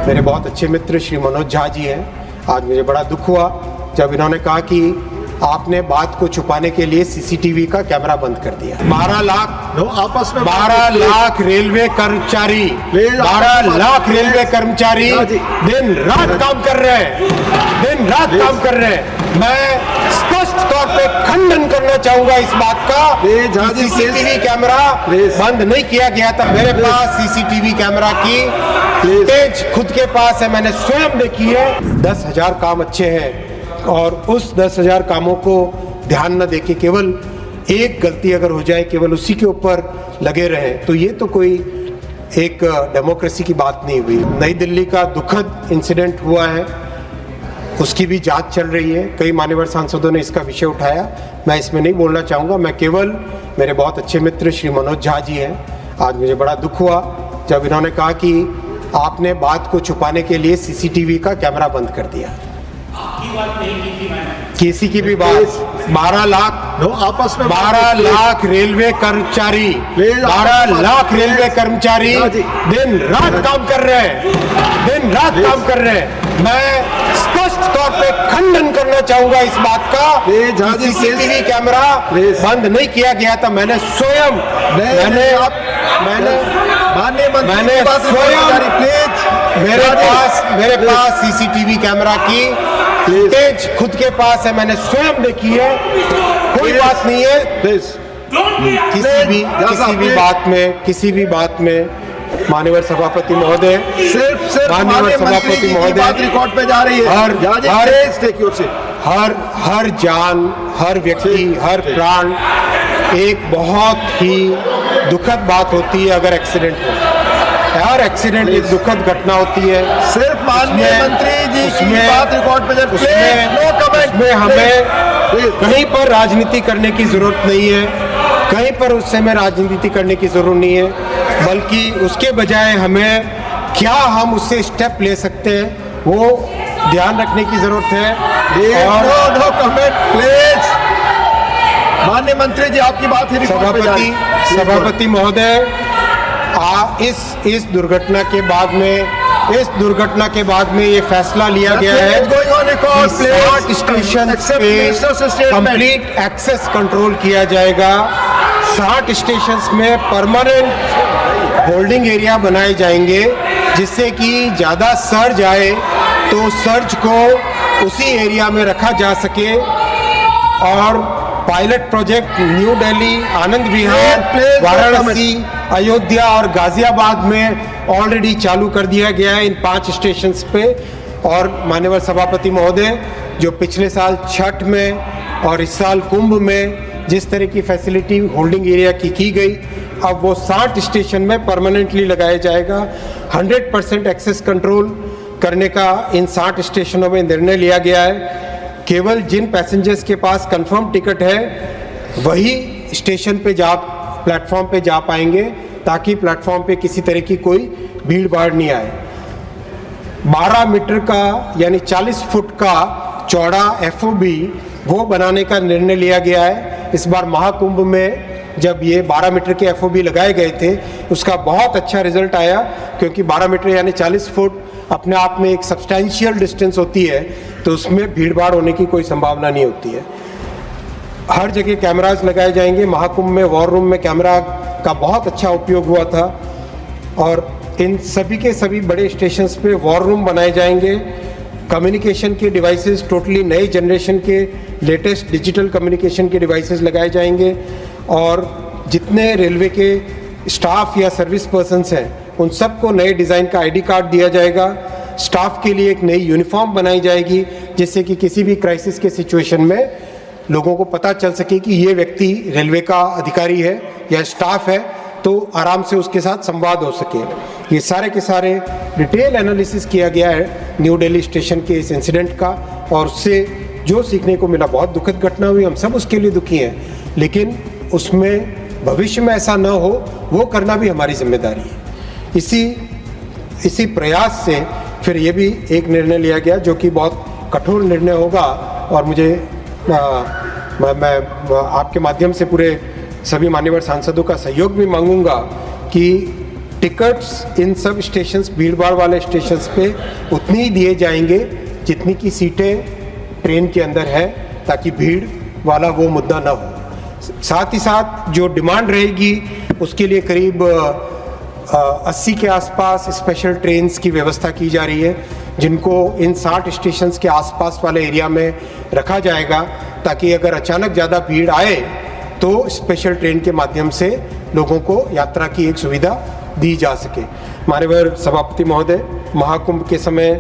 मेरे बहुत अच्छे मित्र श्री मनोज झा जी हैं। आज मुझे बड़ा दुख हुआ जब इन्होंने कहा कि आपने बात को छुपाने के लिए सीसीटीवी का कैमरा बंद कर दिया। 12 लाख आपस में 12 लाख रेलवे कर्मचारी 12 लाख रेलवे कर्मचारी दिन रात काम कर रहे हैं, दिन रात काम कर रहे हैं। मैं स्पष्ट तौर पे खंडन करना चाहूंगा इस बात का। सीसीटीवी कैमरा बंद नहीं किया गया था। मेरे पास सीसीटीवी कैमरा की फुटेज खुद के पास है, मैंने स्वयं देखी है। 10,000 काम अच्छे हैं और उस 10,000 कामों को ध्यान न देके केवल एक गलती अगर हो जाए केवल उसी के ऊपर लगे रहे तो ये तो कोई एक डेमोक्रेसी की बात नहीं हुई। नई दिल्ली का दुखद इंसिडेंट हुआ है, उसकी भी जांच चल रही है। कई मान्यवर सांसदों ने इसका विषय उठाया, मैं इसमें नहीं बोलना चाहूँगा। मैं केवल मेरे बहुत अच्छे मित्र श्री मनोज झा जी हैं। आज मुझे बड़ा दुख हुआ जब इन्होंने कहा कि आपने बात को छुपाने के लिए सीसीटीवी का कैमरा बंद कर दिया। किसी की भी बात 12 लाख आपस में 12 लाख रेलवे कर्मचारी 12 लाख रेलवे कर्मचारी दिन रात काम कर रहे हैं, दिन रात काम कर रहे हैं। मैं स्पष्ट तौर पे खंडन करना चाहूंगा इस बात का। सीसीटीवी कैमरा बंद नहीं किया गया था। मैंने स्वयं मेरे पास सीसीटीवी कैमरा की फुटेज खुद के पास है, मैंने स्वयं देखी है। कोई बात नहीं है। किसी भी बात में माननीय सभापति महोदय सिर्फ माननीय सभापति महोदय रिकॉर्ड पे जा रही है। हर जान, हर व्यक्ति, हर प्राण एक बहुत ही दुखद बात होती है। अगर एक्सीडेंट हो, हर एक्सीडेंट एक दुखद घटना होती है। सिर्फ माननीय मंत्री जी की बात रिकॉर्ड पे उसमें हमें कहीं पर राजनीति करने की जरूरत नहीं है, कहीं पर उस समय राजनीति करने की जरूरत नहीं है, बल्कि उसके बजाय हमें क्या हम उससे स्टेप ले सकते हैं वो ध्यान रखने की जरूरत है। और नो कमेंट प्लीज। माननीय मंत्री जी आपकी बात ही सभापति महोदय, इस दुर्घटना के बाद में ये फैसला लिया गया है कि 60 स्टेशन पे कंप्लीट एक्सेस कंट्रोल किया जाएगा। 60 स्टेशन में परमानेंट होल्डिंग एरिया बनाए जाएंगे जिससे कि ज़्यादा सर्ज आए तो सर्ज को उसी एरिया में रखा जा सके। और pilot project new Delhi, Anand Vihar, Varanasi, Ayodhya और गाजियाबाद में ऑलरेडी चालू कर दिया गया है इन 5 स्टेशंस पे। और माननीय सभापति महोदय, जो पिछले साल छठ में और इस साल कुंभ में जिस तरह की फैसिलिटी होल्डिंग एरिया की गई, अब वो 60 स्टेशन में परमानेंटली लगाया जाएगा। 100% एक्सेस कंट्रोल करने का इन 60 स्टेशनों में निर्णय लिया गया है। केवल जिन पैसेंजर्स के पास कंफर्म टिकट है वही स्टेशन पे प्लेटफॉर्म पे जा पाएंगे, ताकि प्लेटफॉर्म पे किसी तरह की कोई भीड़ भाड़ नहीं आए। 12 मीटर का यानी 40 फुट का चौड़ा FOB वो बनाने का निर्णय लिया गया है। इस बार महाकुंभ में जब ये 12 मीटर के FOB लगाए गए थे उसका बहुत अच्छा रिजल्ट आया, क्योंकि 12 मीटर यानी 40 फुट अपने आप में एक सब्सटैंशियल डिस्टेंस होती है, तो उसमें भीड़ भाड़ होने की कोई संभावना नहीं होती है। हर जगह कैमराज लगाए जाएंगे। महाकुंभ में वॉर रूम में कैमरा का बहुत अच्छा उपयोग हुआ था और इन सभी के सभी बड़े स्टेशंस पे वॉर रूम बनाए जाएंगे। कम्युनिकेशन के डिवाइसेस टोटली नए जनरेशन के लेटेस्ट डिजिटल कम्युनिकेशन के डिवाइसेस लगाए जाएंगे। और जितने रेलवे के स्टाफ या सर्विस पर्सन्स हैं उन सबको नए डिज़ाइन का ID कार्ड दिया जाएगा। स्टाफ के लिए एक नई यूनिफॉर्म बनाई जाएगी जिससे कि किसी भी क्राइसिस के सिचुएशन में लोगों को पता चल सके कि ये व्यक्ति रेलवे का अधिकारी है या स्टाफ है, तो आराम से उसके साथ संवाद हो सके। ये सारे के सारे डिटेल एनालिसिस किया गया है न्यू दिल्ली स्टेशन के इस इंसिडेंट का, और उससे जो सीखने को मिला, बहुत दुखद घटना हुई, हम सब उसके लिए दुखी हैं, लेकिन उसमें भविष्य में ऐसा न हो वो करना भी हमारी जिम्मेदारी है। इसी प्रयास से फिर ये भी एक निर्णय लिया गया जो कि बहुत कठोर निर्णय होगा, और मुझे मैं आपके माध्यम से पूरे सभी मान्यवर सांसदों का सहयोग भी मांगूंगा कि टिकट्स इन सब स्टेशंस, भीड़ भाड़ वाले स्टेशंस पे उतनी ही दिए जाएंगे जितनी की सीटें ट्रेन के अंदर है, ताकि भीड़ वाला वो मुद्दा ना हो। साथ ही साथ जो डिमांड रहेगी उसके लिए करीब 80 के आसपास स्पेशल ट्रेन्स की व्यवस्था की जा रही है, जिनको इन 60 स्टेशंस के आसपास वाले एरिया में रखा जाएगा, ताकि अगर अचानक ज़्यादा भीड़ आए तो स्पेशल ट्रेन के माध्यम से लोगों को यात्रा की एक सुविधा दी जा सके। माननीय सभापति महोदय, महाकुंभ के समय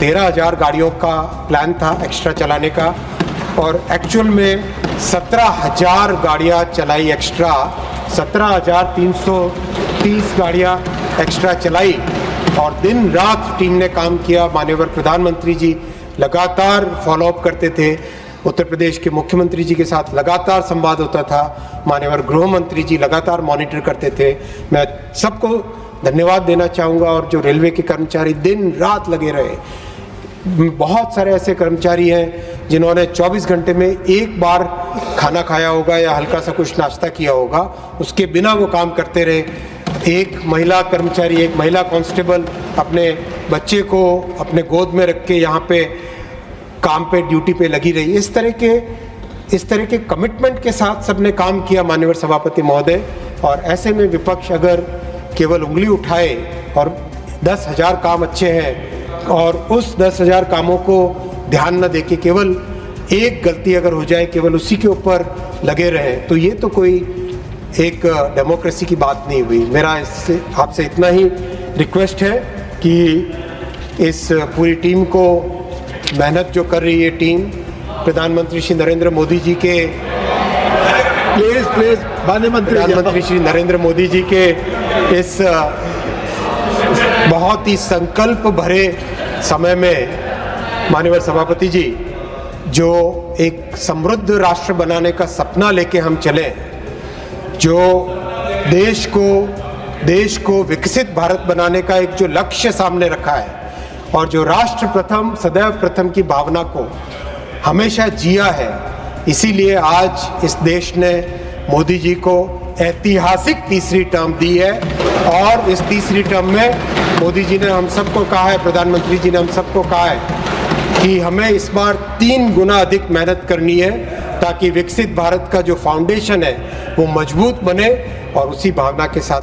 13,000 गाड़ियों का प्लान था एक्स्ट्रा चलाने का, और एक्चुअल में 17,000 गाड़ियाँ चलाई एक्स्ट्रा, 17,330 गाड़ियाँ एक्स्ट्रा चलाई, और दिन रात टीम ने काम किया। माननीय प्रधानमंत्री जी लगातार फॉलोअप करते थे, उत्तर प्रदेश के मुख्यमंत्री जी के साथ लगातार संवाद होता था, माननीय गृह मंत्री जी लगातार मॉनिटर करते थे। मैं सबको धन्यवाद देना चाहूँगा, और जो रेलवे के कर्मचारी दिन रात लगे रहे, बहुत सारे ऐसे कर्मचारी हैं जिन्होंने 24 घंटे में एक बार खाना खाया होगा या हल्का सा कुछ नाश्ता किया होगा, उसके बिना वो काम करते रहे। एक महिला कर्मचारी, एक महिला कांस्टेबल अपने बच्चे को अपने गोद में रख के यहाँ पे काम पे, ड्यूटी पे लगी रही। इस तरह के कमिटमेंट के साथ सबने काम किया माननीय सभापति महोदय। और ऐसे में विपक्ष अगर केवल उंगली उठाए और 10,000 काम अच्छे हैं और उस 10,000 कामों को ध्यान न देके केवल एक गलती अगर हो जाए, केवल उसी के ऊपर लगे रहे, तो ये तो कोई एक डेमोक्रेसी की बात नहीं हुई। मेरा इससे आपसे इतना ही रिक्वेस्ट है कि इस पूरी टीम को, मेहनत जो कर रही है टीम, प्रधानमंत्री श्री नरेंद्र मोदी जी के प्लीज प्रधानमंत्री श्री नरेंद्र मोदी जी के इस बहुत ही संकल्प भरे समय में माननीय सभापति जी, जो एक समृद्ध राष्ट्र बनाने का सपना लेके हम चले, जो देश को विकसित भारत बनाने का एक जो लक्ष्य सामने रखा है, और जो राष्ट्र प्रथम सदैव प्रथम की भावना को हमेशा जिया है, इसीलिए आज इस देश ने मोदी जी को ऐतिहासिक तीसरी टर्म दी है। और इस तीसरी टर्म में मोदी जी ने हम सबको कहा है, प्रधानमंत्री जी ने हम सबको कहा है कि हमें इस बार 3 गुना अधिक मेहनत करनी है, ताकि विकसित भारत का जो फाउंडेशन है वो मजबूत बने, और उसी भावना के साथ